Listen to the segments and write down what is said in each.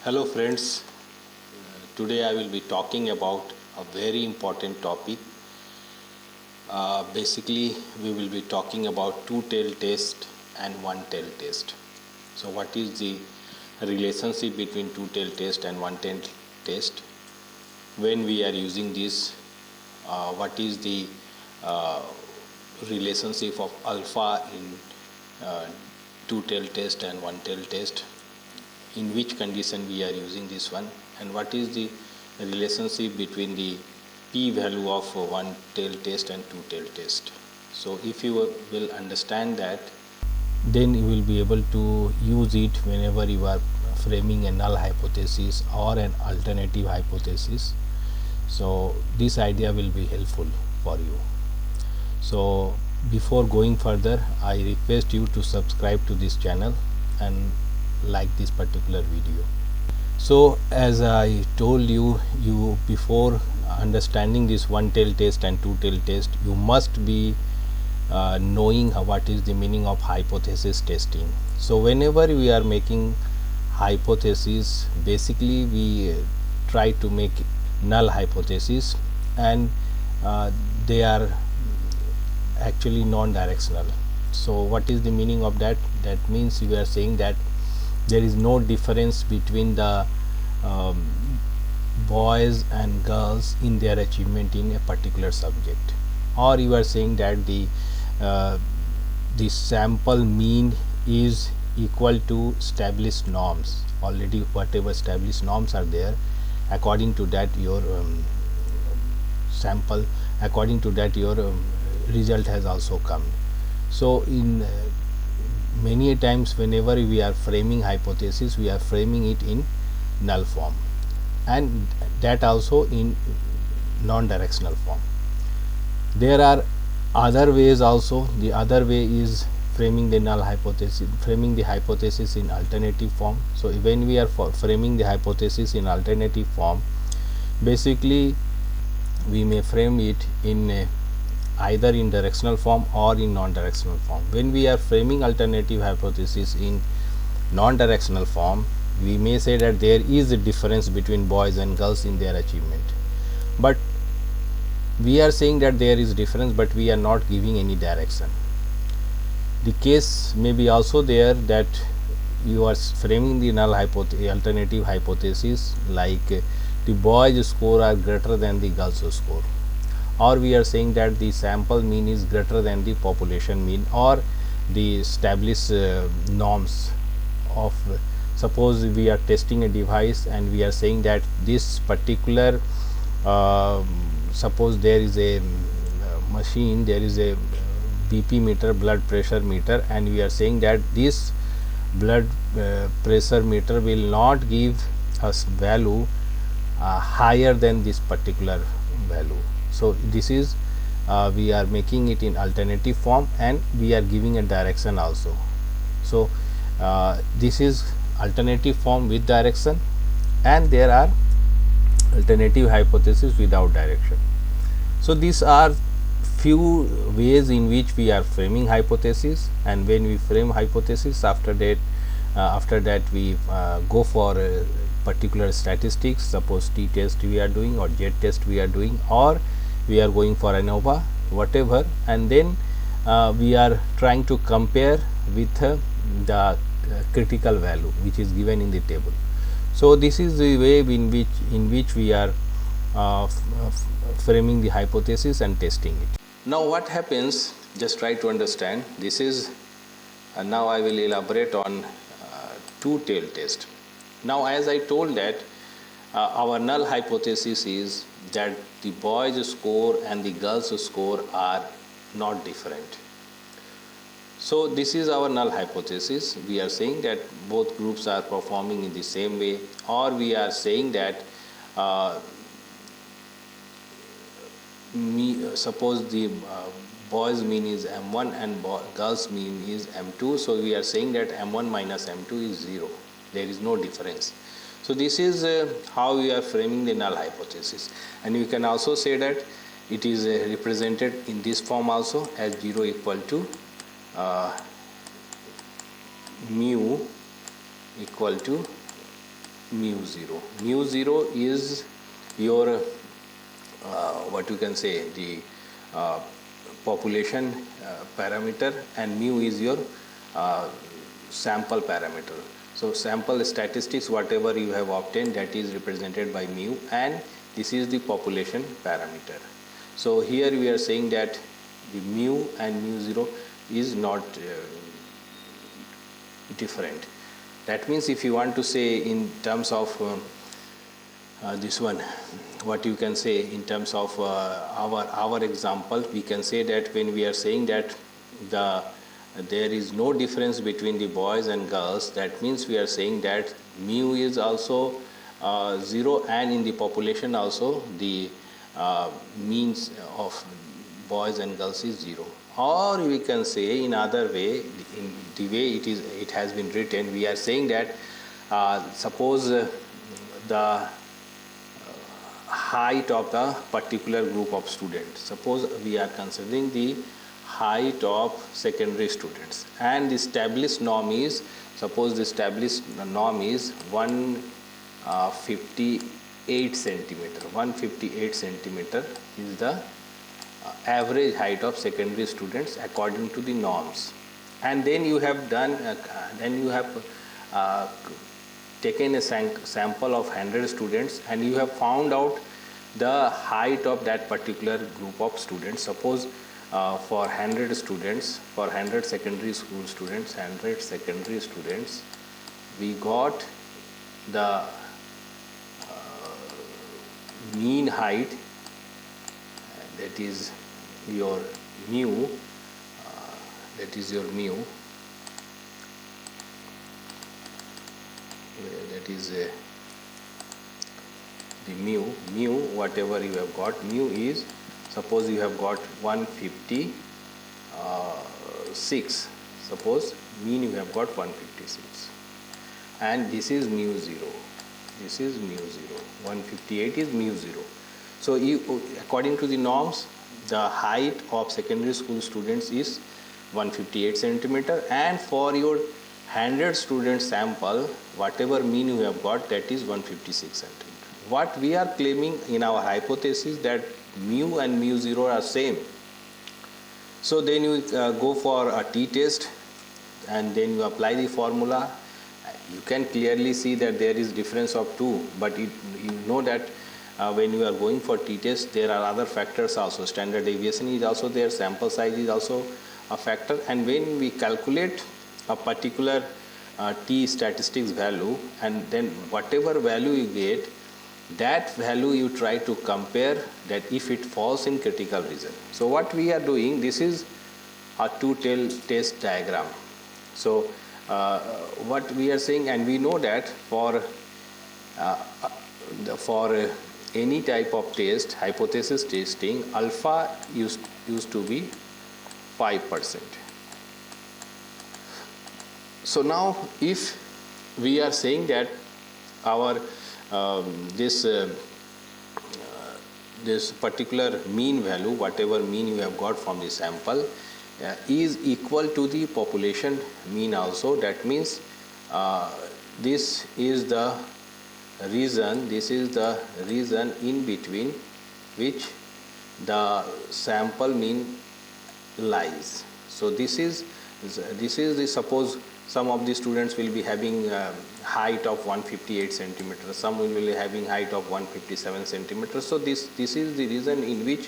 Hello friends, today I will be talking about a very important topic. Basically, we will be talking about two-tail test and one-tail test. So what is the relationship between two-tail test and one-tail test? When we are using this, what is the uh, relationship of alpha in two-tail test and one-tail test? In which condition we are using this one, and what is the relationship between the p-value of one tail test and two tail test. So if you will understand that, then you will be able to use it whenever you are framing a null hypothesis or an alternative hypothesis. So this idea will be helpful for you. So before going further, I request you to subscribe to this channel and like this particular video. So as I told you, before understanding this one tail test and two tail test, you must be knowing what is the meaning of hypothesis testing. So whenever we are making hypothesis, basically we try to make null hypothesis, and they are actually non-directional. So what is the meaning of that? That means we are saying that there is no difference between the boys and girls in their achievement in a particular subject, or you are saying that the sample mean is equal to established norms. Already whatever established norms are there, according to that your sample, according to that your result has also come. So in many a times whenever we are framing hypothesis, we are framing it in null form, and that also in non-directional form. There are other ways also. The other way is framing the null hypothesis, framing the hypothesis in alternative form. So when we are framing the hypothesis in alternative form, basically we may frame it in either in directional form or in non-directional form. When we are framing alternative hypothesis in non-directional form, we may say that there is a difference between boys and girls in their achievement, but we are saying that there is difference, but we are not giving any direction. The case may be also there that you are framing the null alternative hypothesis like the boys score are greater than the girls score, or we are saying that the sample mean is greater than the population mean, or the established norms of, suppose we are testing a device and we are saying that this particular suppose there is a machine, there is a BP meter, blood pressure meter, and we are saying that this blood pressure meter will not give us value higher than this particular value. So this is we are making it in alternative form, and we are giving a direction also. So this is alternative form with direction, and there are alternative hypothesis without direction. So these are few ways in which we are framing hypothesis, and when we frame hypothesis, after that we go for particular statistics. Suppose t test we are doing, or z test we are doing, or we are going for ANOVA, whatever, and then we are trying to compare with the critical value which is given in the table. So this is the way in which we are framing the hypothesis and testing it. Now what happens, just try to understand. This is now I will elaborate on two tail test. Now as I told that our null hypothesis is that the boys score and the girls score are not different. So this is our null hypothesis. We are saying that both groups are performing in the same way, or we are saying that suppose the boys mean is m1 and girls mean is m2. So we are saying that m1 minus m2 is 0. There is no difference. So this is how we are framing the null hypothesis, and you can also say that it is represented in this form also as 0 equal to mu equal to mu 0. Mu 0 is your what you can say, the uh, population parameter, and mu is your sample parameter. So sample statistics, whatever you have obtained, that is represented by mu, and this is the population parameter. So here we are saying that the mu and mu 0 is not different. That means if you want to say in terms of this one, what you can say in terms of our example, we can say that when we are saying that there is no difference between the boys and girls, that means we are saying that mu is also 0, and in the population also the means of boys and girls is 0. Or we can say in other way, in the way it has been written, we are saying that suppose the height of the particular group of students, suppose we are considering the height of secondary students, and the established norm is, suppose the established norm is 158 centimeter. 158 centimeter is the average height of secondary students according to the norms. And then you have done taken a sample of 100 students, and you have found out the height of that particular group of students. Suppose for 100 students, for 100 secondary school students, 100 secondary students, we got the mean height, that is your mu, that is the mu, whatever you have got, mu is, suppose you have got 156, suppose mean you have got 156, and this is mu 0, this is mu 0, 158 is mu 0. So according to the norms, the height of secondary school students is 158 centimeter, and for your 100 student sample, whatever mean you have got, that is 156 centimeter. What we are claiming in our hypothesis, that mu and mu 0 are same. So then you go for a t-test, and then you apply the formula. You can clearly see that there is difference of 2, but you know that when you are going for t-test, there are other factors also. Standard deviation is also there, sample size is also a factor, and when we calculate a particular t statistics value, and then whatever value you get, that value you try to compare that if it falls in critical region. So what we are doing, this is a two-tailed test diagram. So what we are saying, and we know that for any type of test, hypothesis testing, alpha used to be 5%. So now if we are saying that our this particular mean value, whatever mean you have got from the sample, is equal to the population mean also, that means this is the region in between which the sample mean lies. So this is the, suppose some of the students will be having height of 158 centimeters, some will be having height of 157 centimeters. So this is the region in which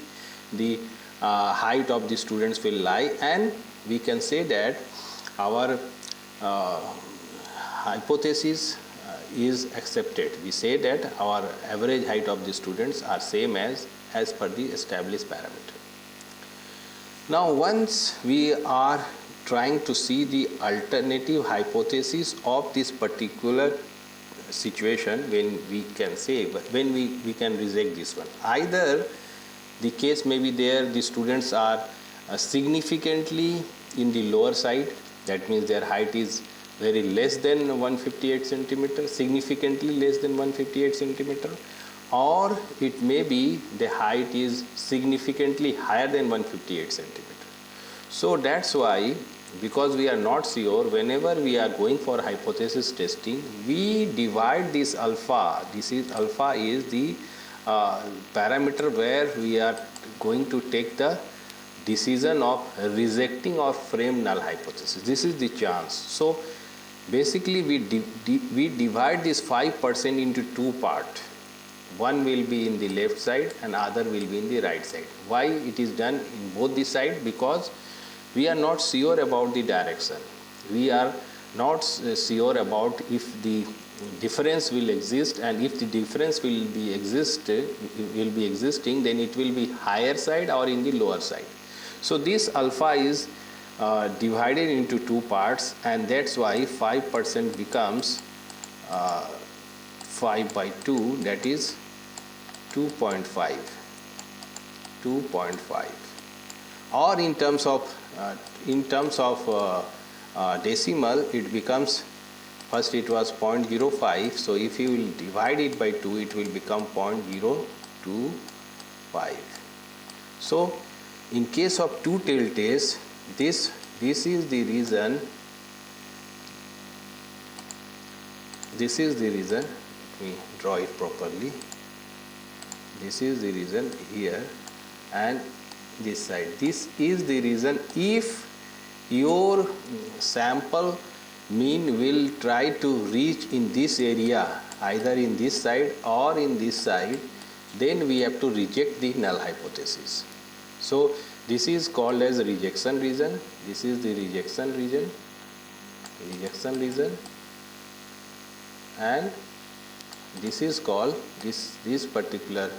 the height of the students will lie, and we can say that our hypothesis is accepted. We say that our average height of the students are same as per the established parameter. Now once we are trying to see the alternative hypothesis of this particular situation, when we can say, when we can reject this one, either the case may be there, the students are significantly in the lower side, that means their height is very less than 158 centimeter, significantly less than 158 centimeter, or it may be the height is significantly higher than 158 centimeter. So that's why because we are not sure, whenever we are going for hypothesis testing, we divide this alpha. Alpha is the parameter where we are going to take the decision of rejecting or frame null hypothesis. This is the chance. So basically we divide this 5% into two parts. One will be in the left side and other will be in the right side. Why it is done in both the side? Because we are not sure about the direction. We are not sure about if the difference will exist, and if the difference will be existing, then it will be higher side or in the lower side. So this alpha is divided into two parts, and that's why 5% becomes 5 by 2, that is 2.5. Or in terms of decimal, it becomes, first it was 0.05, so if you will divide it by 2, it will become 0.025. So in case of two-tailed test, this is the reason. This is the reason. Let me draw it properly. This is the reason here, and this side. This is the reason. If your sample mean will try to reach in this area, either in this side or in this side, then we have to reject the null hypothesis. So this is called as rejection region. This is the rejection region, and this is called, this particular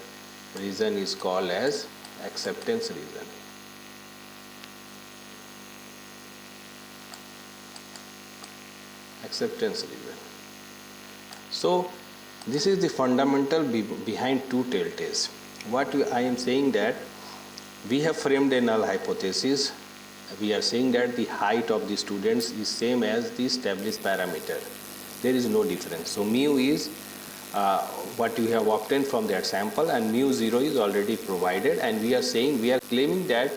region is called as acceptance region. Acceptance region. So this is the fundamental behind two-tailed test. What I am saying, that we have framed a null hypothesis. We are saying that the height of the students is same as the established parameter. There is no difference. So mu is what you have obtained from that sample, and mu 0 is already provided, and we are claiming that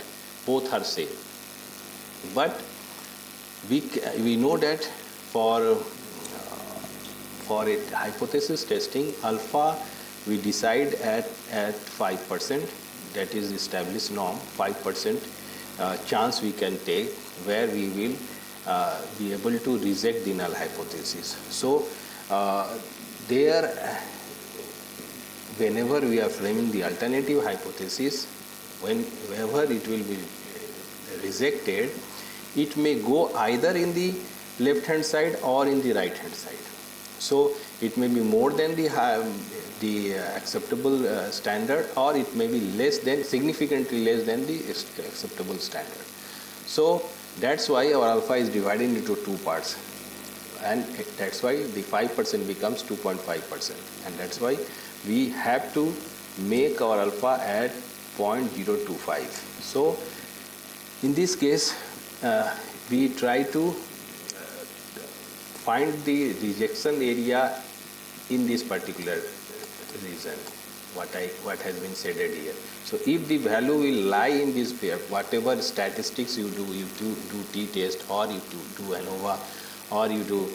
both are same. But we know that for a hypothesis testing, alpha we decide at 5%, that is established norm. 5% chance we can take where we will be able to reject the null hypothesis. So whenever we are framing the alternative hypothesis, whenever it will be rejected, it may go either in the left hand side or in the right hand side. So it may be more than the acceptable standard, or it may be significantly less than the acceptable standard. So that's why our alpha is divided into two parts, and that's why the 5% becomes 2.5%, and that's why we have to make our alpha at 0.025. So in this case, we try to find the rejection area in this particular region, what has been stated here. So if the value will lie in this pair, whatever statistics you do t-test, or you do ANOVA, or you do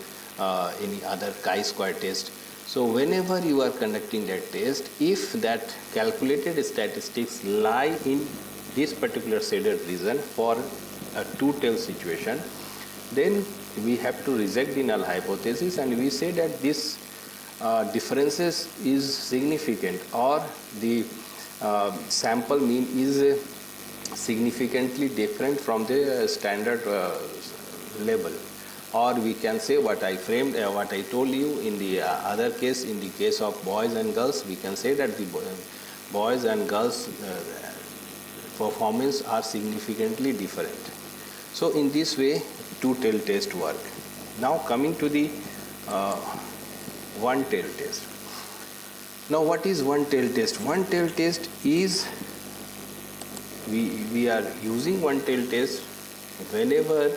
any other chi-square test. So whenever you are conducting that test, if that calculated statistics lie in this particular shaded region for a two-tailed situation, then we have to reject the null hypothesis, and we say that this differences is significant, or the sample mean is significantly different from the standard level. Or we can say what I told you in the other case, in the case of boys and girls, we can say that the boys and girls performance are significantly different. So in this way, two-tailed test work. Now coming to the one-tailed test. Now what is one-tailed test? One-tailed test is, we are using one-tailed test whenever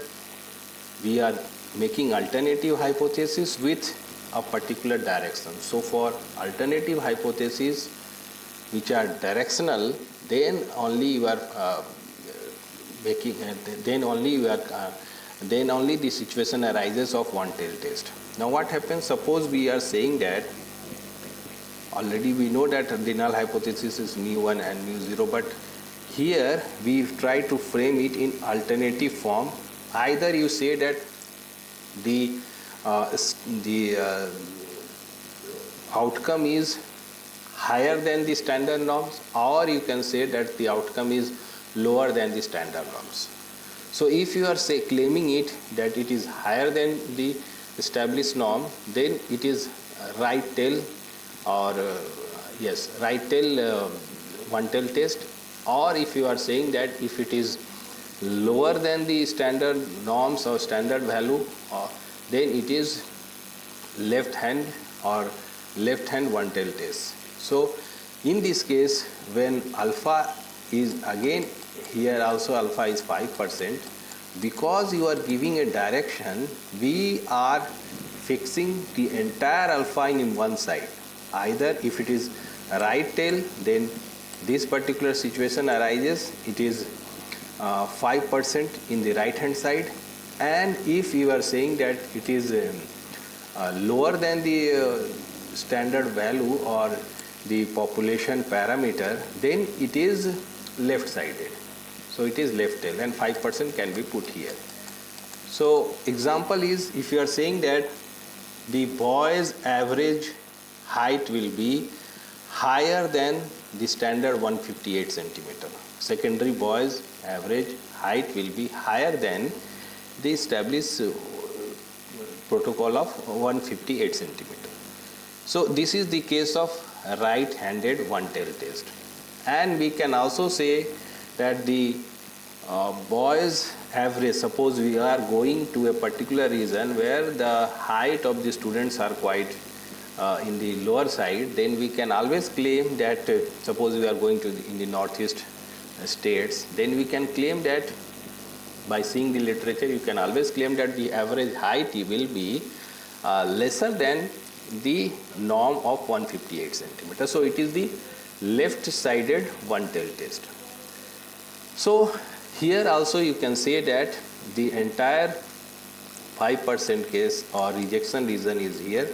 we are making alternative hypothesis with a particular direction. So for alternative hypotheses which are directional, then only you are then only the situation arises of one tail test. Now what happens, suppose we are saying that already we know that the null hypothesis is mu1 and mu0, but here we try to frame it in alternative form. Either you say that the outcome is higher than the standard norms, or you can say that the outcome is lower than the standard norms. So if you are claiming it that it is higher than the established norm, then it is right tail or right tail one tail test. Or if you are saying that if it is lower than the standard norms or standard value, then it is left hand or left hand one tail test. So in this case, when alpha is again here also alpha is 5%, because you are giving a direction, we are fixing the entire alpha in one side. Either if it is right tail, then this particular situation arises, it is 5% in the right hand side, and if you are saying that it is lower than the standard value or the population parameter, then it is left sided. So it is left tail and 5% can be put here. So example is, if you are saying that the boy's average height will be higher than the standard 158 centimeter. Secondary boy's average height will be higher than the established protocol of 158 centimeter. So this is the case of right-handed one-tail test. And we can also say that the boy's average, suppose we are going to a particular region where the height of the students are quite in the lower side, then we can always claim that suppose we are going to in the northeast states, then we can claim that by seeing the literature, you can always claim that the average height will be lesser than the norm of 158 centimeter. So it is the left-sided one-tail test. So here also you can say that the entire 5% case or rejection region is here,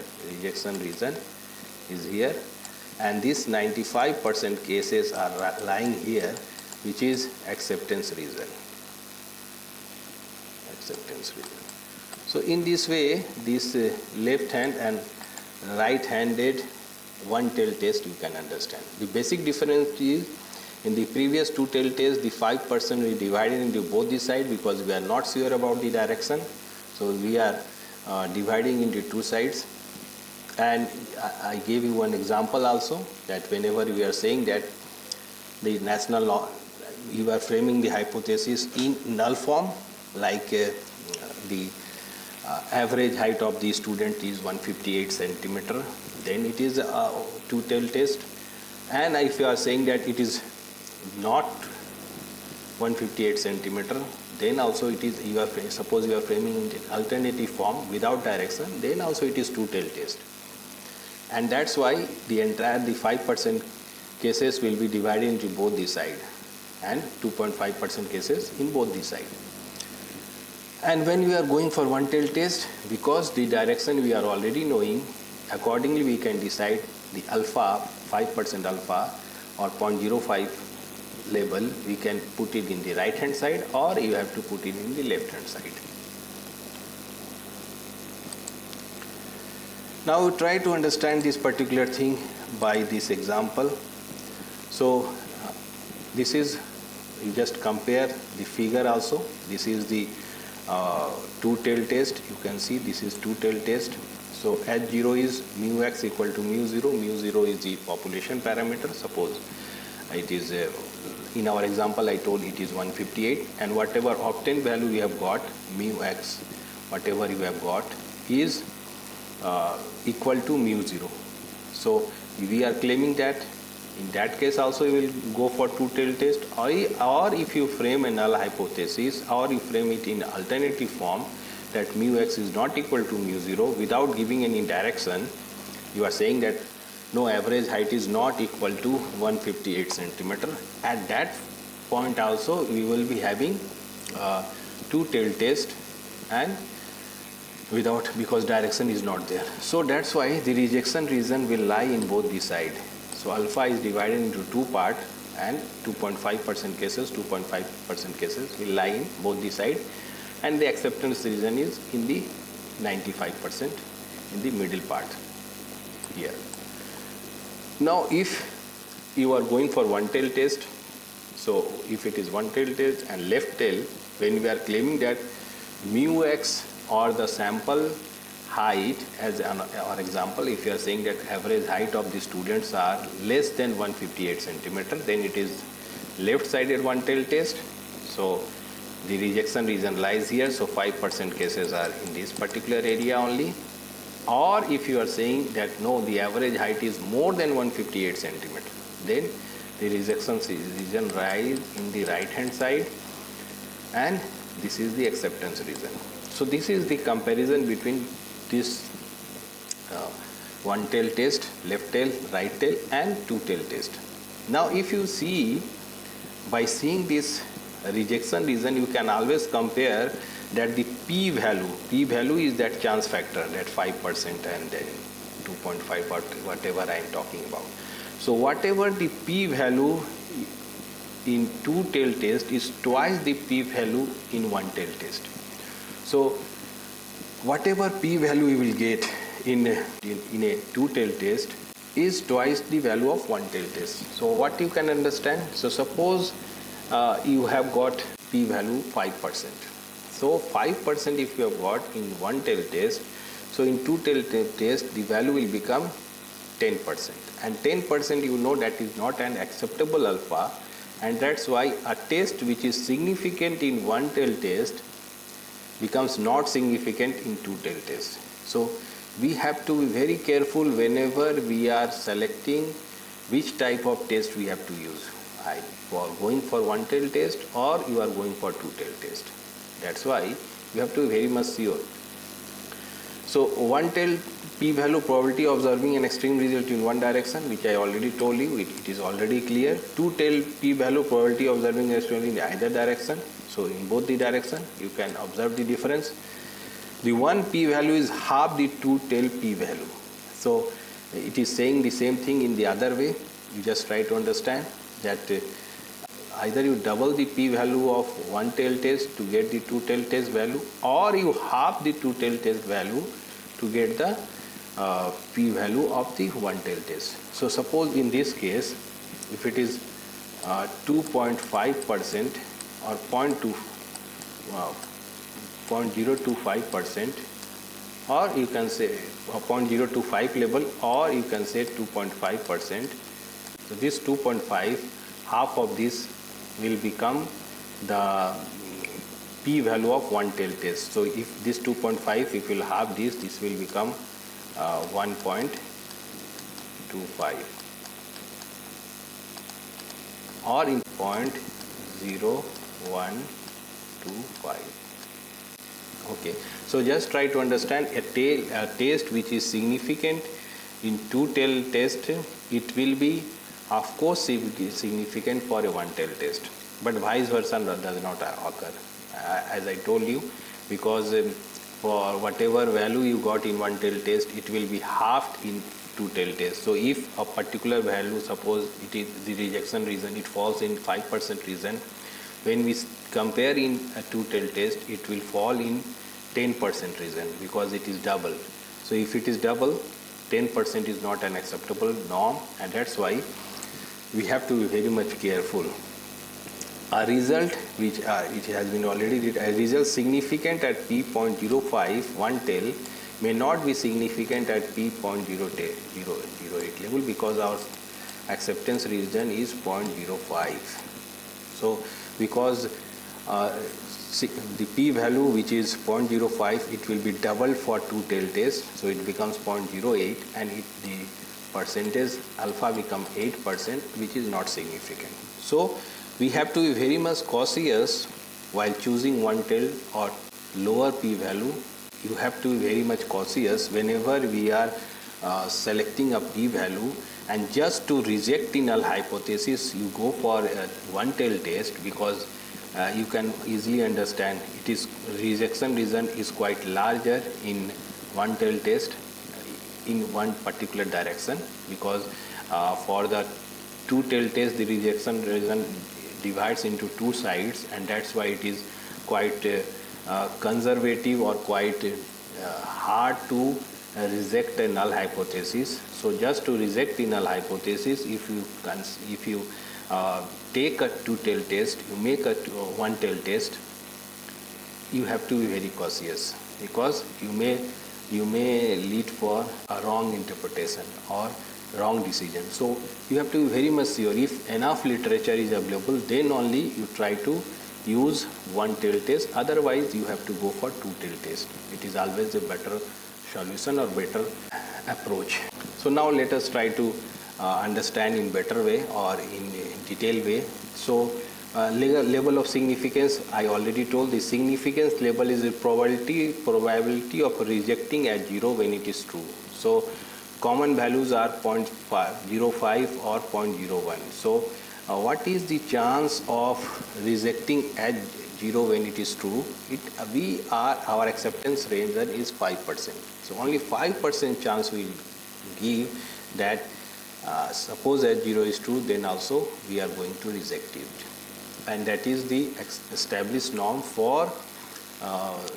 and this 95% cases are lying here, which is acceptance region. So in this way, this left hand and right handed one tail test you can understand. The basic difference is, in the previous two tail test, the 5% we divided into both the sides because we are not sure about the direction. So we are dividing into two sides. And I gave you one example also, that whenever we are saying that the national law, you are framing the hypothesis in null form, like the average height of the student is 158 centimeter, then it is a two-tail test. And if you are saying that it is not 158 centimeter, then also it is, you are, suppose you are framing in alternative form without direction, then also it is two-tail test. And that's why the 5% cases will be divided into both the side and 2.5% cases in both the side. And when we are going for one-tail test, because the direction we are already knowing, accordingly we can decide the alpha, 5% alpha or 0.05 label, we can put it in the right hand side, or you have to put it in the left hand side. Now we try to understand this particular thing by this example. So this is, you just compare the figure also. This is the two-tail test. You can see this is two-tail test. So H0 is mu x equal to mu 0. Mu 0 is the population parameter. Suppose it is, in our example I told it is 158, and whatever obtained value we have got, mu x, whatever you have got is equal to mu 0. So we are claiming that in that case also you will go for two-tail test, or if you frame a null hypothesis, or you frame it in alternative form that mu x is not equal to mu 0 without giving any direction, you are saying that no, average height is not equal to 158 centimeter. At that point also we will be having two-tail test and without, because direction is not there. So that's why the rejection region will lie in both the side. So alpha is divided into two part, and 2.5% cases, 2.5% cases will lie in both the side, and the acceptance region is in the 95% in the middle part here. Now if you are going for one tail test, so if it is one tail test and left tail, when we are claiming that mu x or the sample height, as an example, if you are saying that average height of the students are less than 158 centimeter, then it is left sided one tail test. So the rejection region lies here, so 5% cases are in this particular area only. Or if you are saying that no, the average height is more than 158 centimeter, then the rejection region lies in the right hand side, and this is the acceptance region. So this is the comparison between this one tail test, left tail, right tail, and two tail test. Now if you see, by seeing this rejection region, you can always compare that the p value is that chance factor, that 5% and then 2.5 or whatever I am talking about. So whatever the p value in two tail test is twice the p value in one tail test. So whatever p value you will get in a two tail test is twice the value of one tail test. So what you can understand, so suppose you have got p value 5%. So 5% if you have got in one tail test, so in two tail test the value will become 10%, and 10% you know that is not an acceptable alpha, and that's why a test which is significant in one tail test becomes not significant in two tail test. So we have to be very careful whenever we are selecting which type of test we have to use. For going for one tail test or you are going for two tail test. That's why you have to be very much sure. So one tail p value probability of observing an extreme result in one direction, which I already told you, it is already clear. Two tail p value probability of observing an extreme in either direction. So in both the direction you can observe the difference. The one p value is half the two tail p value. So it is saying the same thing in the other way. You just try to understand that either you double the p value of one tail test to get the two tail test value, or you half the two tail test value to get the p value of the one tail test. So suppose in this case, if it is 2.5% or 0.025%, or you can say 0.025 level, or you can say 2.5%. So this 2.5, half of this will become the p value of one tail test. So if this 2.5, if you will halve this, this will become 1.25 or in 0.0125. Okay, so just try to understand a test which is significant in two tail test, it will be of course significant for a one tail test, but vice versa does not occur, as I told you, because for whatever value you got in one tail test, it will be halved in two tail test. So if a particular value, suppose it is the rejection region, it falls in 5% region, when we compare in a two tail test, it will fall in 10% region because it is double. So if it is double, 10% is not an acceptable norm, and that's why we have to be very much careful. A result which it has been already did, a result significant at p.05 one tail may not be significant at p.008 level because our acceptance region is 0.05. So because the p value which is 0.05, it will be doubled for two tail test, so it becomes 0.08, and the percentage alpha become 8%, which is not significant. So we have to be very much cautious while choosing one tail or lower p value. You have to be very much cautious whenever we are selecting a p value, and just to reject the null hypothesis, you go for a one tail test, because you can easily understand it is rejection region is quite larger in one tail test in one particular direction, because for the two tail test the rejection region divides into two sides, and that's why it is quite conservative or quite hard to reject a null hypothesis. So just to reject the null hypothesis, if you take a two tail test, you make a one tail test, you have to be very cautious, because you may lead for a wrong interpretation or wrong decision. So you have to be very much sure. If enough literature is available, then only you try to use one tail test. Otherwise you have to go for two tail test. It is always a better solution or better approach. So now let us try to understand in better way or in detailed way. So level of significance, I already told. The significance level is the probability of rejecting as 0 when it is true. So common values are 0.05 or 0.01. So what is the chance of rejecting as 0 when it is true? Our acceptance range is 5%. So only 5% chance will give that suppose as 0 is true, then also we are going to reject it. And that is the established norm for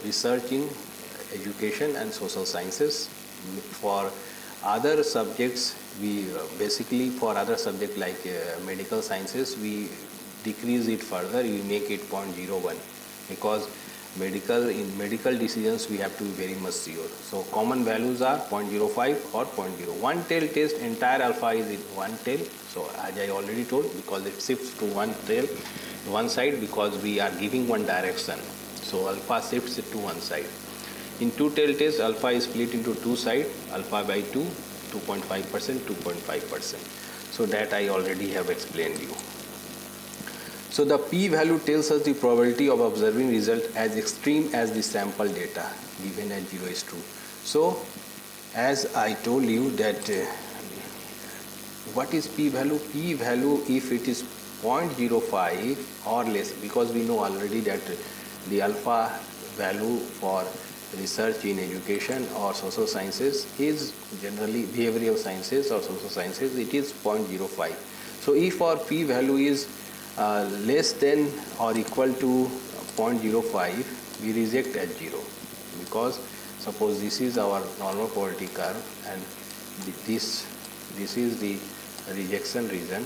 research in education and social sciences. For other subjects, we basically for other subjects like medical sciences, we decrease it further. We make it 0.01, because in medical decisions we have to be very much sure. So common values are 0.05 or 0.0. One tail test, entire alpha is in one tail. So as I already told, because it shifts to one tail, one side, because we are giving one direction. So alpha shifts it to one side. In two tail test, alpha is split into two sides, alpha by 2, 2.5%, 2.5%. So that I already have explained you. So the p-value tells us the probability of observing result as extreme as the sample data given as 0 is true. So as I told you that what is p-value? P-value, if it is 0.05 or less, because we know already that the alpha value for research in education or social sciences is generally behavioral sciences or social sciences, it is 0.05. So if our p-value is less than or equal to 0.05, we reject as 0, because suppose this is our normal probability curve and this is the rejection region,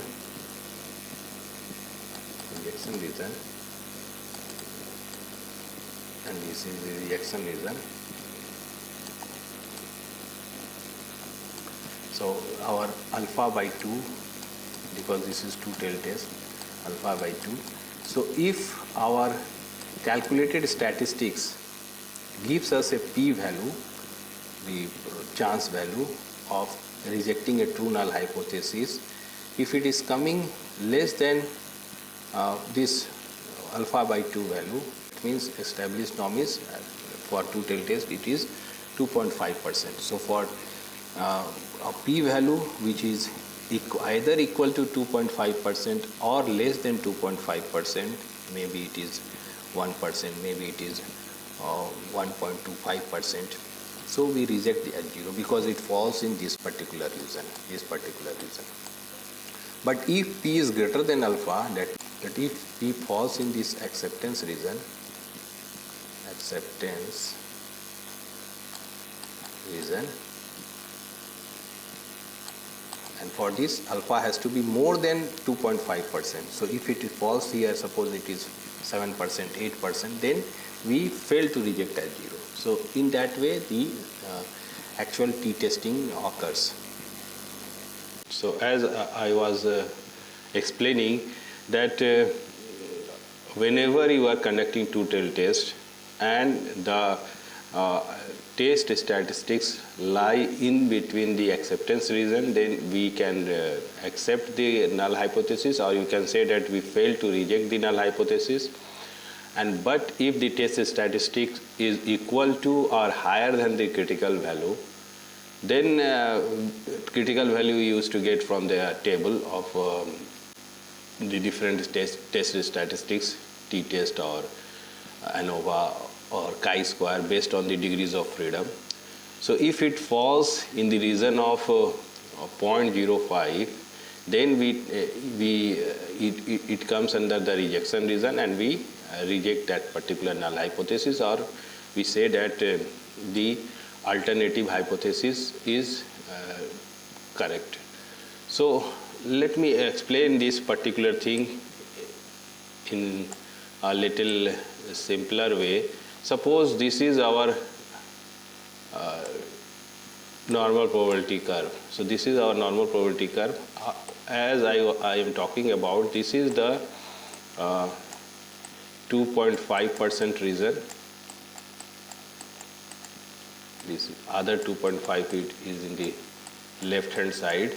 and this is the rejection region. So our alpha by 2, because this is two tail test, alpha by 2. So if our calculated statistics gives us a p-value, the chance value of rejecting a true null hypothesis, if it is coming less than this alpha by 2 value, it means established norm is for two tail test it is 2.5%. So for a p-value which is either equal to 2.5% or less than 2.5%, maybe it is 1%, maybe it is 1.25%. So we reject the as 0 because it falls in this particular region. But if p is greater than alpha, that if p falls in this acceptance region, and for this alpha has to be more than 2.5%. So if it falls here, suppose it is 7%, 8%, then we fail to reject as 0. So in that way the actual t-testing occurs. So as I was explaining that whenever you are conducting two-tail test and the test statistics lie in between the acceptance region, then we can accept the null hypothesis, or you can say that we fail to reject the null hypothesis. And but if the test statistics is equal to or higher than the critical value, then critical value we used to get from the table of the different test statistics, t-test or ANOVA or chi-square based on the degrees of freedom. So if it falls in the region of 0.05, then it comes under the rejection region, and we reject that particular null hypothesis, or we say that the alternative hypothesis is correct. So let me explain this particular thing in a little simpler way. Suppose this is our normal probability curve. So this is our normal probability curve. As I am talking about, this is the 2.5% region. This other 2.5 is in the left hand side,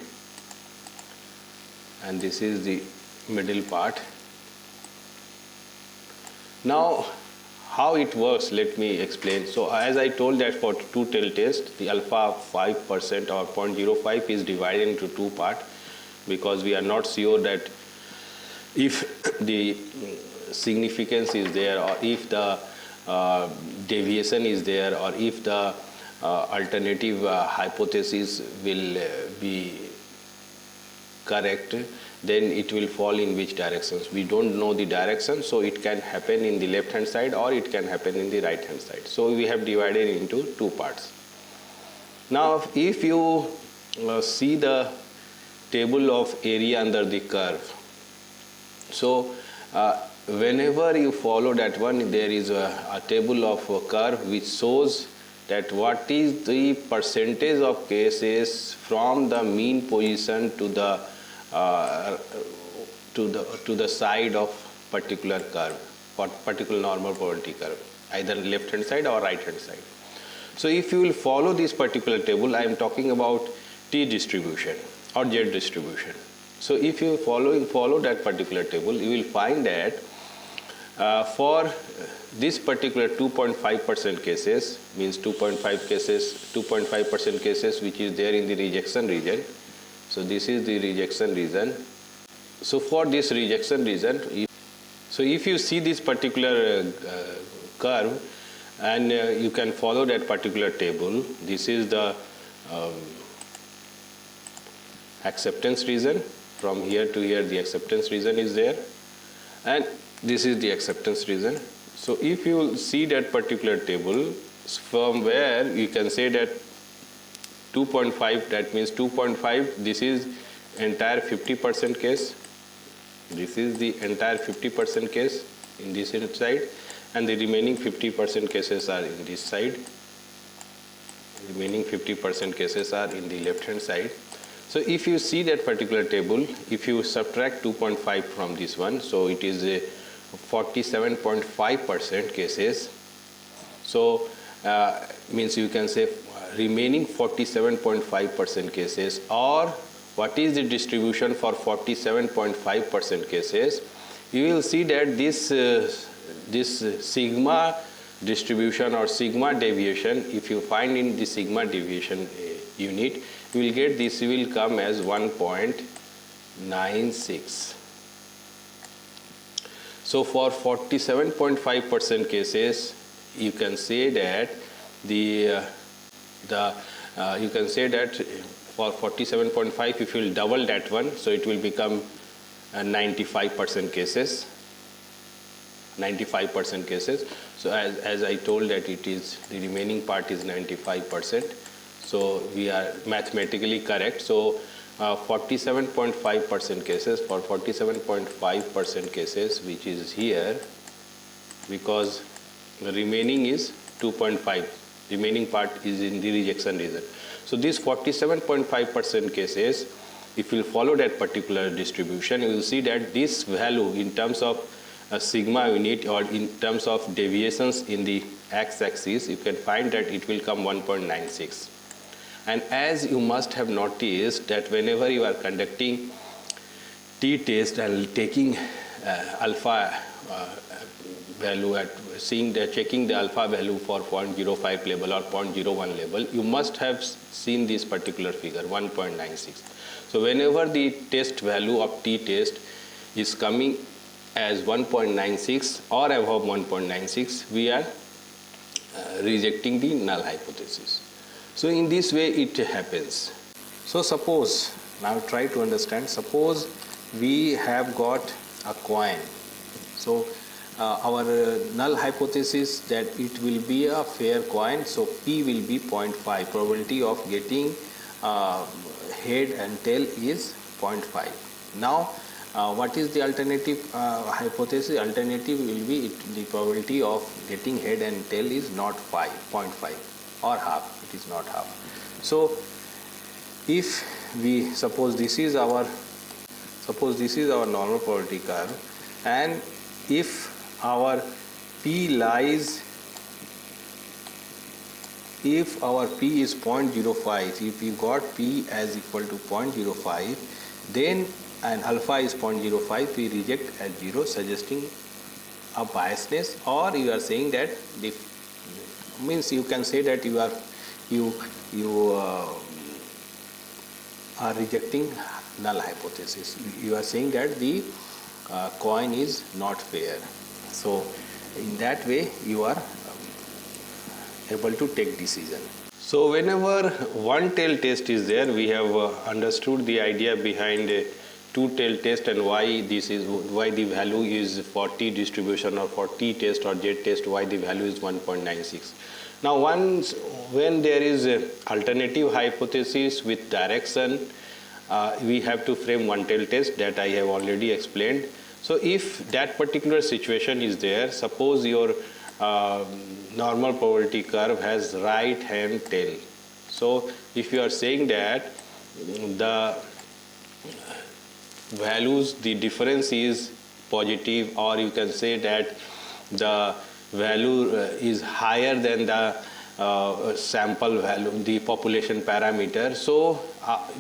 and this is the middle part. Now how it works, let me explain. So as I told that for two-tailed test, the alpha 5% or 0.05 is divided into two parts, because we are not sure that if the significance is there, or if the deviation is there, or if the alternative hypothesis will be correct, then it will fall in which directions. We don't know the direction, so it can happen in the left hand side or it can happen in the right hand side. So we have divided into two parts. Now if you see the table of area under the curve, so whenever you follow that one, there is a table of a curve which shows that what is the percentage of cases from the mean position to the side of particular curve, for particular normal probability curve, either left hand side or right hand side. So if you will follow this particular table, I am talking about T distribution or Z distribution. So if you follow that particular table, you will find that for this particular 2.5% cases, means 2.5% cases which is there in the rejection region. So this is the rejection region. So for this rejection region, if you see this particular curve and you can follow that particular table, this is the acceptance region. From here to here the acceptance region is there, and this is the acceptance region. So if you see that particular table, from where you can say that 2.5, that means 2.5, this is entire 50% case, this is the entire 50% case in this side, and the remaining 50% cases are in this side, remaining 50% cases are in the left hand side. So if you see that particular table, if you subtract 2.5 from this one, so it is a 47.5% cases. So means you can say remaining 47.5% cases, or what is the distribution for 47.5% cases, you will see that this sigma distribution or sigma deviation, if you find in the sigma deviation unit, you will get this will come as 1.96. So for 47.5% cases, you can say that you can say that for 47.5, if you will double that one, so it will become 95% cases. 95% cases. So as I told that it is, the remaining part is 95%. So we are mathematically correct. So 47.5% cases, for 47.5% cases, which is here, because the remaining is 2.5, remaining part is in the rejection region. So these 47.5% cases, if you follow that particular distribution, you will see that this value in terms of a sigma unit or in terms of deviations in the x-axis, you can find that it will come 1.96. And as you must have noticed that whenever you are conducting t-test and taking alpha value at checking the alpha value for 0.05 level or 0.01 level, you must have seen this particular figure 1.96. So whenever the test value of t-test is coming as 1.96 or above 1.96, we are rejecting the null hypothesis. So in this way it happens. So suppose, now try to understand, suppose we have got a coin. So our null hypothesis that it will be a fair coin, so P will be 0.5, probability of getting head and tail is 0.5. Now what is the alternative hypothesis? Alternative will be the probability of getting head and tail is not 0.5 or half, it is not half. So if we suppose this is our normal probability curve, and if our P lies, if our P is 0.05, if we got P as equal to 0.05, then and alpha is 0.05, we reject as 0, suggesting a biasness, or you are saying that the means you can say that you are rejecting null hypothesis. You are saying that the coin is not fair. So in that way you are able to take decision. So whenever one tail test is there, we have understood the idea behind a two tail test and why the value is 40 distribution or 40 test or Z test, why the value is 1.96. Now when there is a alternative hypothesis with direction, we have to frame one tail test, that I have already explained. So if that particular situation is there, suppose your normal probability curve has right hand tail. So if you are saying that the values, the difference is positive, or you can say that the value is higher than the sample value, the population parameter. So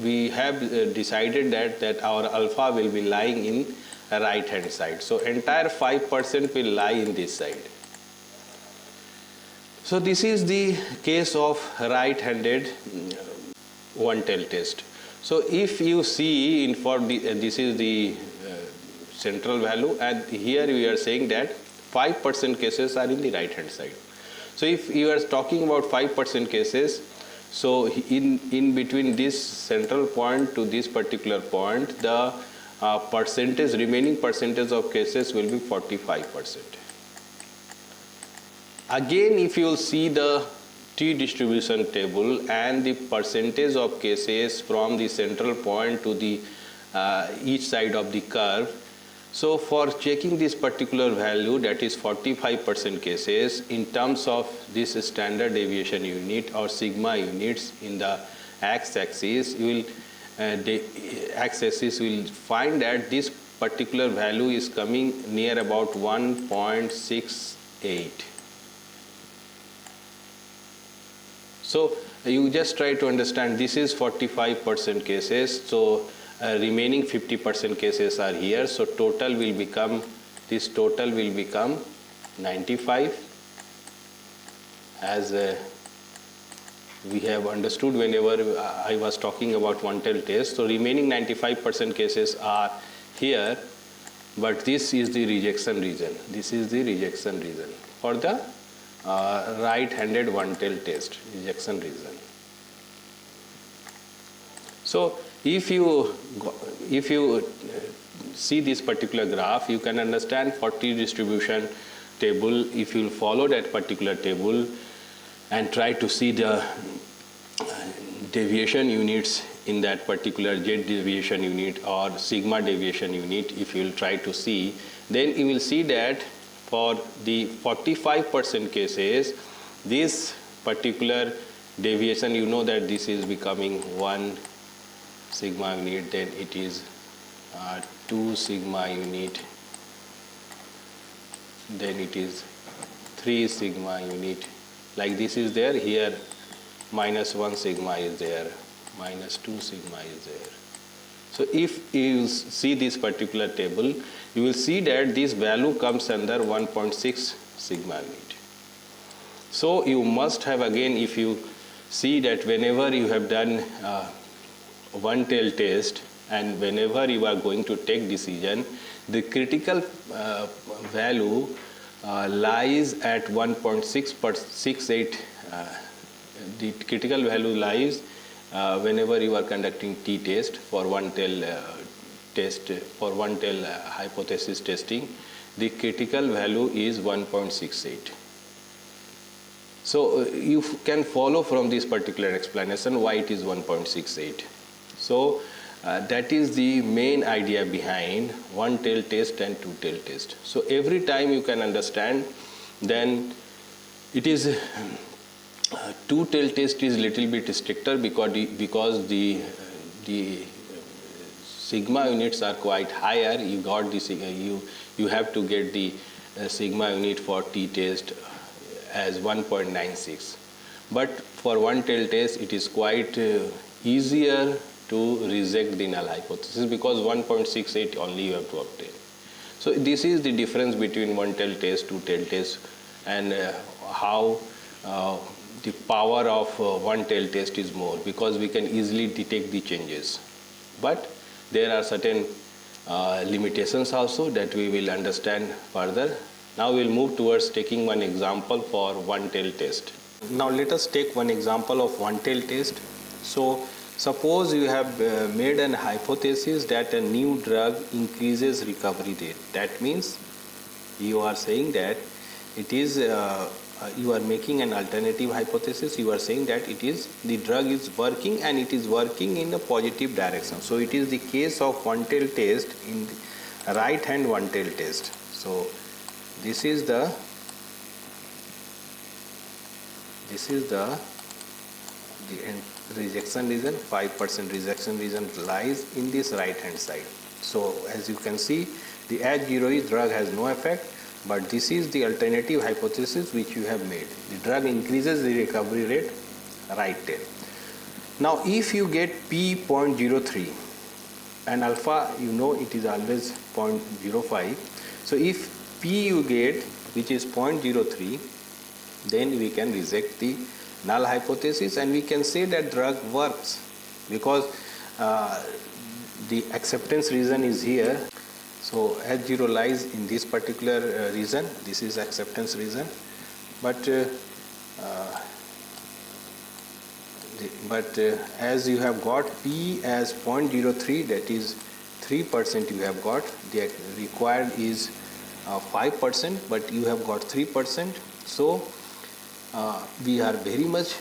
we have decided that our alpha will be lying in right hand side. So entire 5% will lie in this side. So this is the case of right-handed one tail test. So if you see this is the central value, and here we are saying that 5% cases are in the right hand side. So if you are talking about 5% cases, so in between this central point to this particular point, the remaining percentage of cases will be 45%. Again, if you will see the T distribution table and the percentage of cases from the central point to the each side of the curve, so for checking this particular value, that is 45% cases, in terms of this standard deviation unit or sigma units in the x-axis, you will x-axis will find that this particular value is coming near about 1.68. So you just try to understand, this is 45% cases, so remaining 50% cases are here, so total will become 95, as we have understood whenever I was talking about one tail test. So remaining 95% cases are here, but this is the rejection region. This is the rejection region for the right-handed one tail test, rejection region. So if you see this particular graph, you can understand 40 distribution table. If you follow that particular table and try to see the deviation units in that particular Z deviation unit or sigma deviation unit, if you will try to see, then you will see that for the 45% cases, this particular deviation, you know that this is becoming 1 sigma unit, then it is 2 sigma unit, then it is 3 sigma unit. Like this is there, here minus 1 sigma is there, minus 2 sigma is there. So if you see this particular table, you will see that this value comes under 1.6 sigma unit. So you must have, again, if you see that whenever you have done one tail test, and whenever you are going to take decision, the critical value lies at 1.668. The critical value lies whenever you are conducting t-test for one-tail test, for one-tail hypothesis testing, the critical value is 1.68. So you can follow from this particular explanation why it is 1.68. So that is the main idea behind one-tail test and two-tail test. So every time you can understand, then it is two-tail test is little bit stricter because the sigma units are quite higher. You got the you have to get the sigma unit for t-test as 1.96. But for one-tail test, it is quite easier to reject the null hypothesis because 1.68 only you have to obtain. So this is the difference between one-tail test, two-tail test, and how the power of one-tail test is more, because we can easily detect the changes. But there are certain limitations also that we will understand further. Now we will move towards taking one example for one-tail test. Now let us take one example of one-tail test. So suppose you have made an hypothesis that a new drug increases recovery rate. That means you are saying that it is you are making an alternative hypothesis. You are saying that the drug is working and it is working in a positive direction. So it is the case of one-tail test in the right hand one-tail test. So this is the rejection region. 5% rejection region lies in this right hand side. So as you can see, the H0 drug has no effect, but this is the alternative hypothesis which you have made. The drug increases the recovery rate, right tail. Now if you get p 0.03 and alpha, you know it is always 0.05. So if p you get which is 0.03, then we can reject the null hypothesis and we can say that drug works because the acceptance region is here. So H0 lies in this particular region. This is acceptance region, but as you have got p as 0.03, that is 3% you have got. The required is 5%, but you have got 3%. So we are very much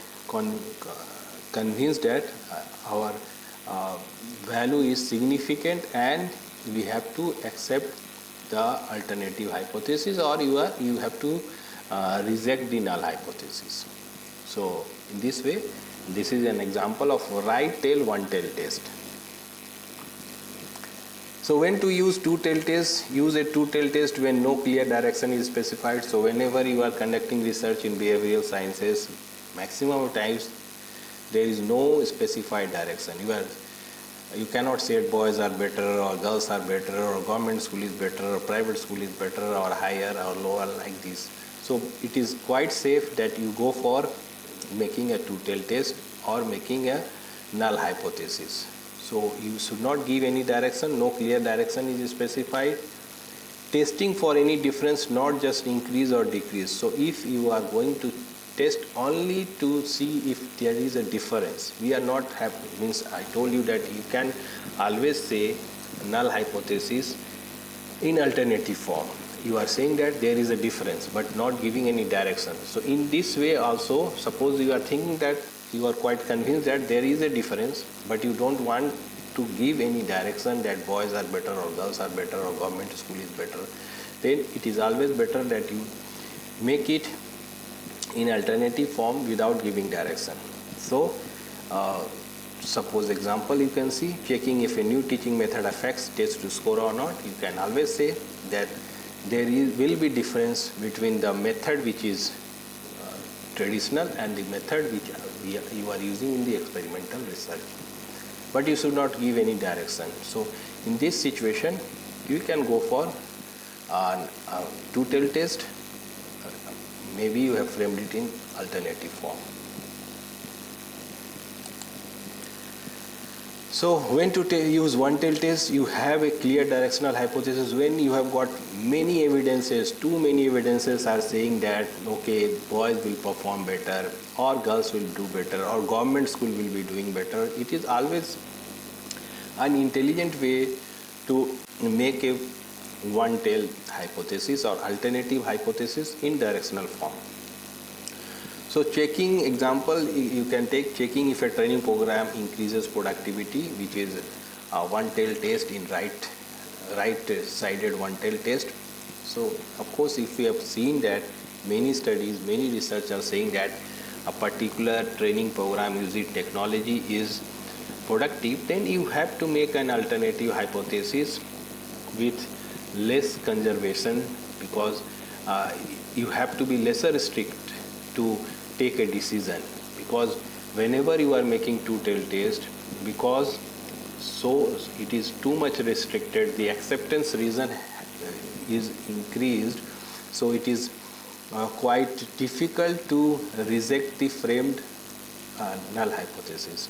convinced that our value is significant and we have to accept the alternative hypothesis, or you have to reject the null hypothesis. So in this way, this is an example of right tail one tail test. So when to use two-tail test? Use a two-tail test when no clear direction is specified. So whenever you are conducting research in behavioral sciences, maximum of times there is no specified direction. You cannot say boys are better or girls are better or government school is better or private school is better or higher or lower like this. So it is quite safe that you go for making a two-tail test or making a null hypothesis. So you should not give any direction, no clear direction is specified. Testing for any difference, not just increase or decrease. So if you are going to test only to see if there is a difference, we are not happy. Means I told you that you can always say null hypothesis in alternative form. You are saying that there is a difference but not giving any direction. So in this way also, suppose you are thinking that you are quite convinced that there is a difference, but you don't want to give any direction that boys are better or girls are better or government school is better, then it is always better that you make it in alternative form without giving direction. So suppose example you can see, checking if a new teaching method affects test to score or not. You can always say that there will be difference between the method which is traditional and the method which you are using in the experimental research, but you should not give any direction. So in this situation you can go for a two-tail test. Maybe you have framed it in alternative form. So when to use one tail test, you have a clear directional hypothesis. When you have got many evidences, too many evidences are saying that okay, boys will perform better or girls will do better or government school will be doing better, it is always an intelligent way to make a one tail hypothesis or alternative hypothesis in directional form. So checking example, you can take checking if a training program increases productivity, which is a one tail test in right sided one tail test. So of course, if we have seen that many studies, many research are saying that a particular training program using technology is productive, then you have to make an alternative hypothesis with less conservation, because you have to be lesser strict to take a decision, because whenever you are making two tail test, because so it is too much restricted, the acceptance reason is increased, so it is quite difficult to reject the framed null hypothesis.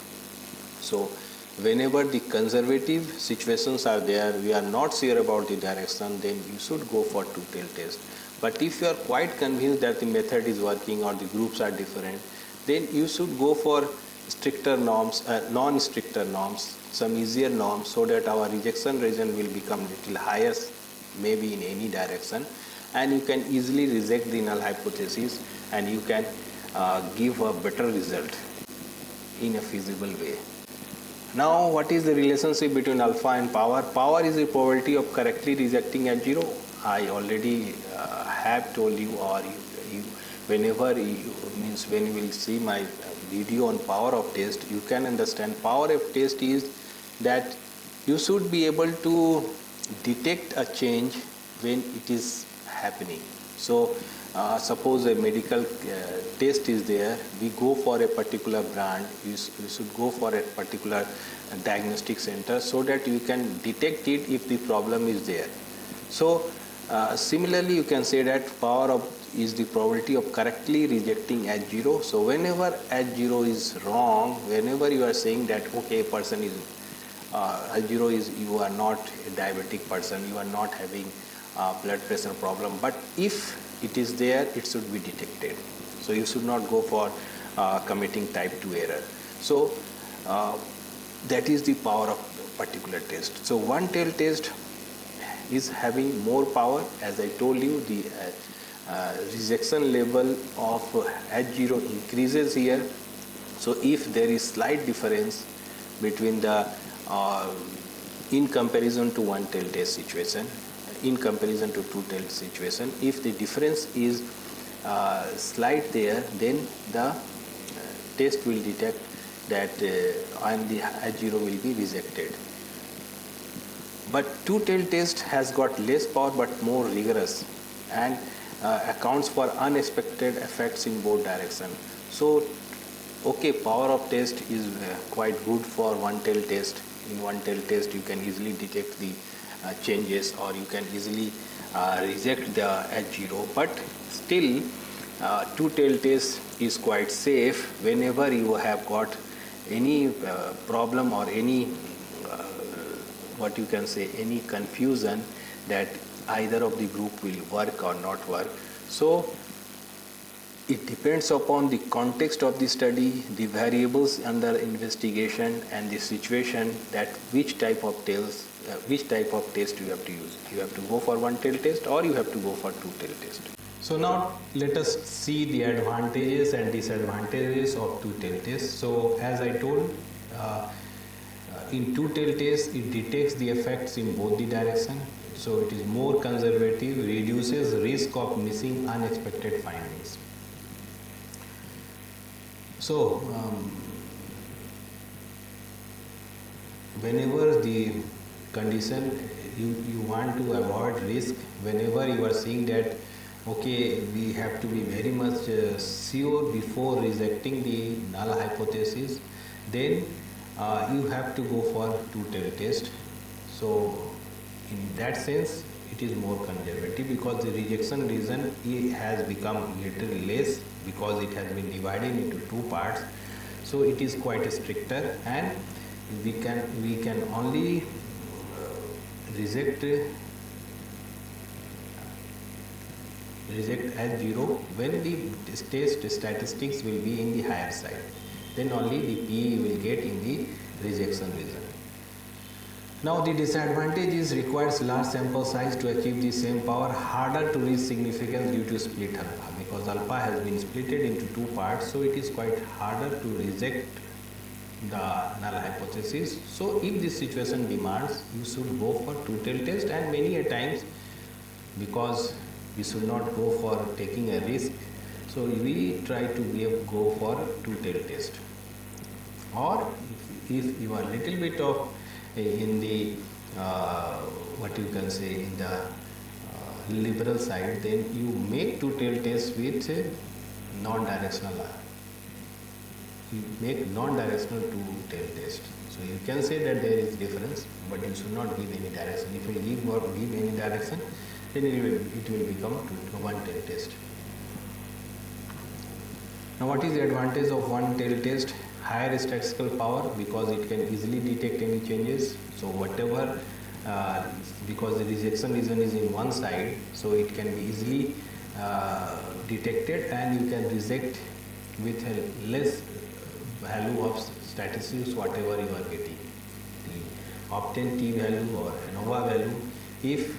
So whenever the conservative situations are there, we are not sure about the direction, then you should go for two tail test. But if you are quite convinced that the method is working or the groups are different, then you should go for stricter norms, non-stricter norms, some easier norms, so that our rejection region will become little higher, maybe in any direction, and you can easily reject the null hypothesis and you can give a better result in a feasible way. Now, what is the relationship between alpha and power? Power is the probability of correctly rejecting at zero. I already have told you, or whenever when you will see my video on power of test, you can understand power of test is that you should be able to detect a change when it is happening. So suppose a medical test is there, we go for a particular brand, you should go for a particular diagnostic center, so that you can detect it if the problem is there. So similarly, you can say that power of is the probability of correctly rejecting H zero. So whenever H zero is wrong, whenever you are saying that okay, a person is H zero is, you are not a diabetic person, you are not having blood pressure problem, but if it is there, it should be detected. So you should not go for committing type 2 error. So that is the power of particular test. So one tail test is having more power. As I told you, the rejection level of H0 increases here. So if there is slight difference between the in comparison to one tail test situation, in comparison to two tail situation, if the difference is slight there, then the test will detect that and the H0 will be rejected. But two tail test has got less power but more rigorous and accounts for unexpected effects in both directions. So okay, power of test is quite good for one tail test. In one tail test you can easily detect the changes, or you can easily reject the H0, but still two tail test is quite safe whenever you have got any problem or any what you can say, any confusion that either of the group will work or not work. So it depends upon the context of the study, the variables under investigation, and the situation, that which type of test you have to use. You have to go for one tail test or you have to go for two tail test. So now let us see the advantages and disadvantages of two tail test. So as I told, in two tail test it detects the effects in both the direction. So it is more conservative, reduces risk of missing unexpected findings. So whenever the condition you want to avoid risk, whenever you are seeing that okay, we have to be very much sure before rejecting the null hypothesis, then you have to go for two tail test. So in that sense it is more conservative, because the rejection reason has become little less, because it has been divided into two parts. So it is quite stricter, and we can only reject as 0 when the test statistics will be in the higher side. Then only the P will get in the rejection region. Now the disadvantage is requires large sample size to achieve the same power, harder to reach significance due to split alpha, because alpha has been splitted into two parts, so it is quite harder to reject the null hypothesis. So if this situation demands, you should go for two-tailed test, and many a times, because we should not go for taking a risk, so we try to go for two-tailed test. Or if you are little bit of in the what you can say in the liberal side, then you make two-tailed test with non-directional. You make non-directional two-tailed test. So you can say that there is difference, but you should not give any direction. If you give any direction, then it will become one-tailed test. Now, what is the advantage of one-tailed test? Higher statistical power, because it can easily detect any changes. So whatever, because the rejection region is in one side, so it can be easily detected, and you can reject with a less value of statistics whatever you are getting. The obtained T value or ANOVA value, if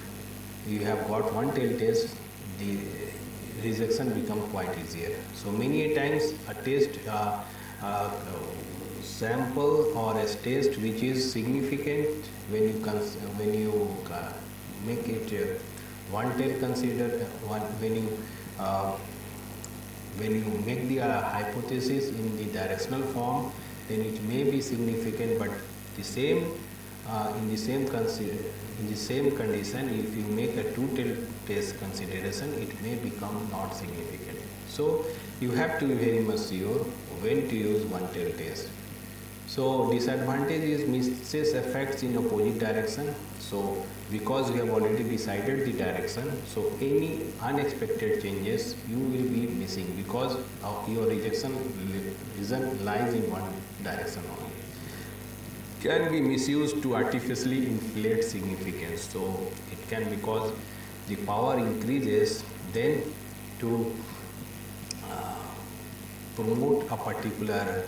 you have got one-tailed test, the rejection become quite easier. So many a times a test sample or a test which is significant, when you make it one-tailed considered when you make the hypothesis in the directional form, then it may be significant, but the same in the same condition, if you make a two-tailed test consideration, it may become not significant. So you have to be very much sure when to use one-tailed test. So disadvantage is misses effects in opposite direction. So because you have already decided the direction, so any unexpected changes you will be missing, because your rejection region lies in one direction only. Can be misused to artificially inflate significance. So it can, because the power increases, then to promote a particular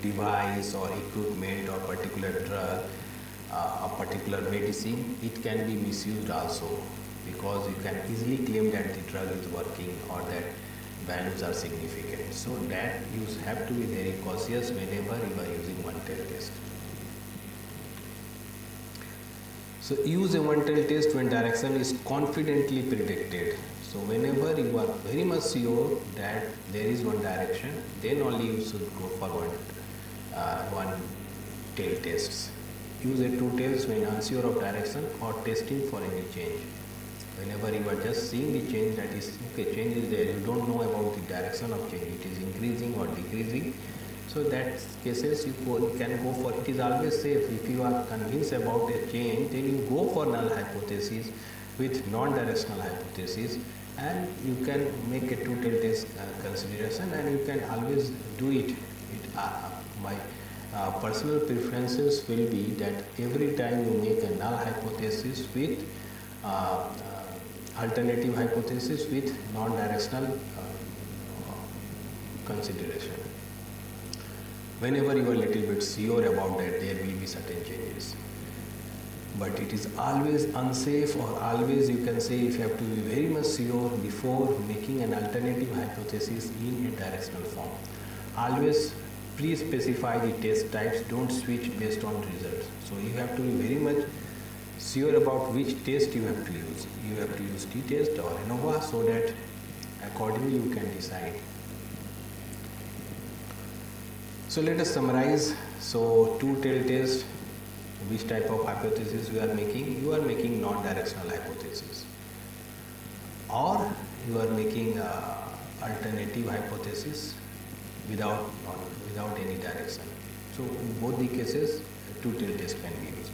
device or equipment or particular drug, a particular medicine, it can be misused also, because you can easily claim that the drug is working or that values are significant. So that you have to be very cautious whenever you are using one-tailed test. So use a one-tailed test when direction is confidently predicted. So whenever you are very much sure that there is one direction, then only you should go for one-tailed tests. Use a two-tails when unsure of direction or testing for any change. Whenever you are just seeing the change, that is, okay, change is there, you don't know about the direction of change, it is increasing or decreasing. So that cases you can go for, it is always safe, if you are convinced about a change, then you go for null hypothesis with non-directional hypothesis, and you can make a two-tailed test consideration, and you can always do it. My personal preferences will be that every time you make a null hypothesis with alternative hypothesis with non-directional consideration. Whenever you are little bit sure about that, there will be certain changes. But it is always unsafe, or always you can say, if you have to be very much sure before making an alternative hypothesis in a directional form. Always please specify the test types, don't switch based on results. So you have to be very much sure about which test you have to use. You have to use t-test or ANOVA, so that accordingly you can decide. So let us summarize. So two-tailed test, which type of hypothesis we are making? You are making non-directional hypothesis, or you are making alternative hypothesis without any direction. So in both the cases, two-tailed test can be used.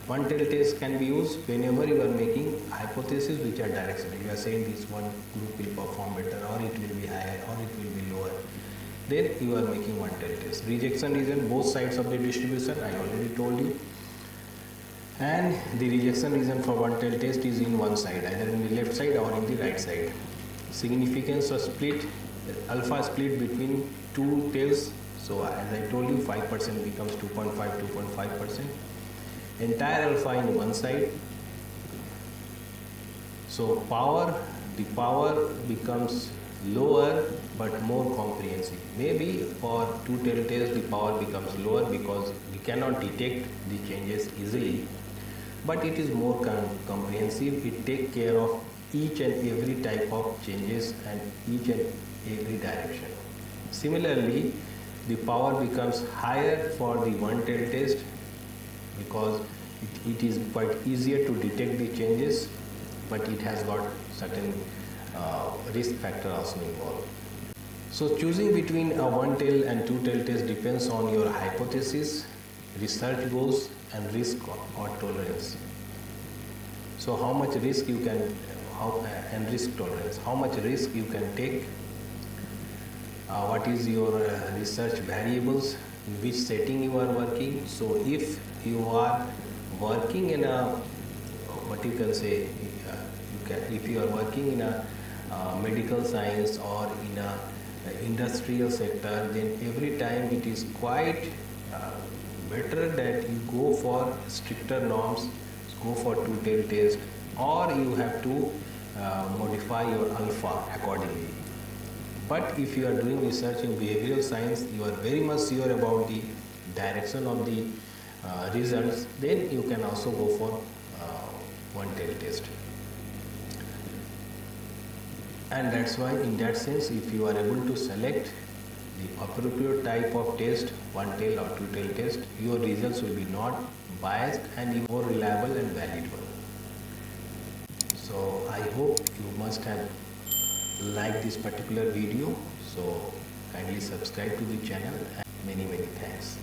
One-tailed test can be used whenever you are making hypotheses which are directional. You are saying this one group will perform better, or it will be higher, or it will be lower. then you are making one tail test. Rejection region, both sides of the distribution, I already told you. And the rejection region for one tail test is in one side, either in the left side or in the right side. Significance of split, alpha split between two tails. So as I told you, 5% becomes 2.5, 2.5%. Entire alpha in one side. So the power becomes lower but more comprehensive. Maybe for two tail test the power becomes lower because we cannot detect the changes easily, but it is more comprehensive. It takes care of each and every type of changes and each and every direction. Similarly, the power becomes higher for the one tail test because it is quite easier to detect the changes, but it has got certain risk factor also involved. So choosing between a one tail and two tail test depends on your hypothesis, research goals and risk or tolerance. So how much risk you can and risk tolerance, how much risk you can take, what is your research variables, in which setting you are working. So if you are working in a what you can say if you are working in a medical science or in a industrial sector, then every time it is quite better that you go for stricter norms, go for two tail test, or you have to modify your alpha accordingly. But if you are doing research in behavioral science, you are very much sure about the direction of the results, then you can also go for one tail test. And that's why in that sense, if you are able to select the appropriate type of test, one tail or two tail test, your results will be not biased and more reliable and valid one. So I hope you must have liked this particular video. So kindly subscribe to the channel and many thanks.